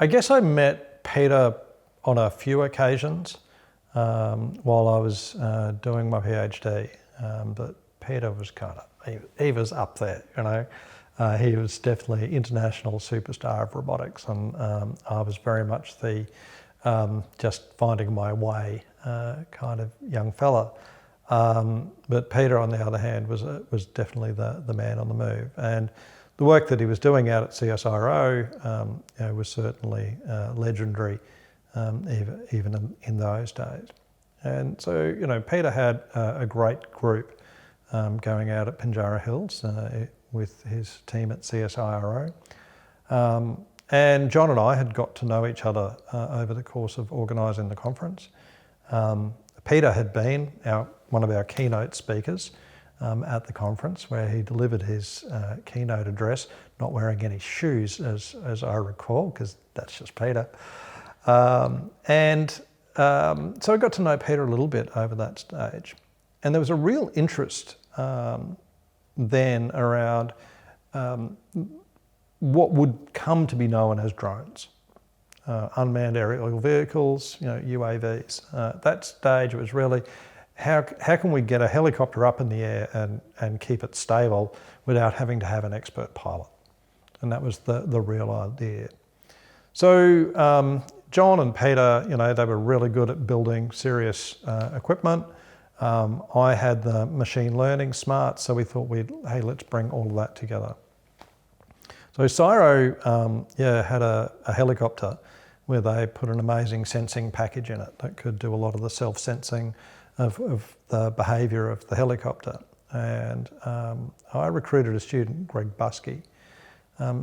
I guess I met Peter on a few occasions while I was doing my PhD, but Peter was he was up there, you know. He was definitely international superstar of robotics, and I was very much the just finding my way kind of young fella. But Peter, on the other hand, was definitely the man on the move, and the work that he was doing out at CSIRO was certainly legendary, even in those days. And so, you know, Peter had a great group going out at Pinjarra Hills with his team at CSIRO. And John and I had got to know each other over the course of organising the conference. Peter had been one of our keynote speakers at the conference, where he delivered his keynote address, not wearing any shoes, as I recall, because that's just Peter. So I got to know Peter a little bit over that stage. And there was a real interest then around what would come to be known as drones, unmanned aerial vehicles, you know, UAVs. At that stage, it was really how can we get a helicopter up in the air and keep it stable without having to have an expert pilot? And that was the real idea. So John and Peter, you know, they were really good at building serious equipment. I had the machine learning smarts, so we thought hey, let's bring all of that together. So CSIRO, had a helicopter where they put an amazing sensing package in it that could do a lot of the self-sensing of the behaviour of the helicopter. And I recruited a student, Greg Buskey,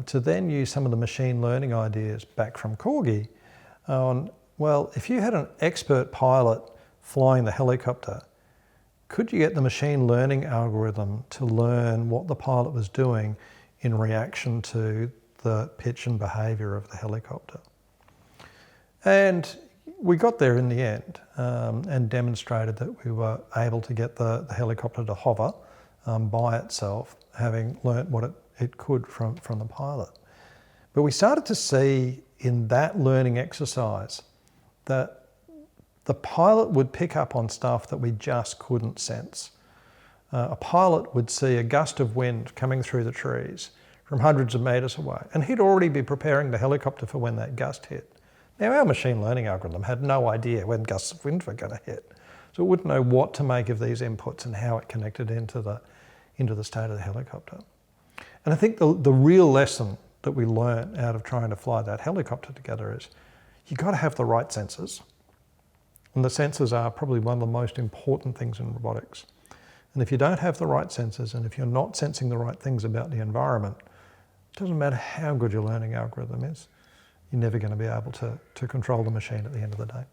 to then use some of the machine learning ideas back from Corgi on, well, if you had an expert pilot flying the helicopter, could you get the machine learning algorithm to learn what the pilot was doing in reaction to the pitch and behaviour of the helicopter? And we got there in the end and demonstrated that we were able to get the helicopter to hover by itself, having learnt what it could from the pilot. But we started to see in that learning exercise that the pilot would pick up on stuff that we just couldn't sense. A pilot would see a gust of wind coming through the trees from hundreds of metres away, and he'd already be preparing the helicopter for when that gust hit. Now, our machine learning algorithm had no idea when gusts of wind were going to hit, so it wouldn't know what to make of these inputs and how it connected into the state of the helicopter. And I think the real lesson that we learned out of trying to fly that helicopter together is you've got to have the right sensors. And the sensors are probably one of the most important things in robotics. And if you don't have the right sensors, and if you're not sensing the right things about the environment, it doesn't matter how good your learning algorithm is, you're never going to be able to control the machine at the end of the day.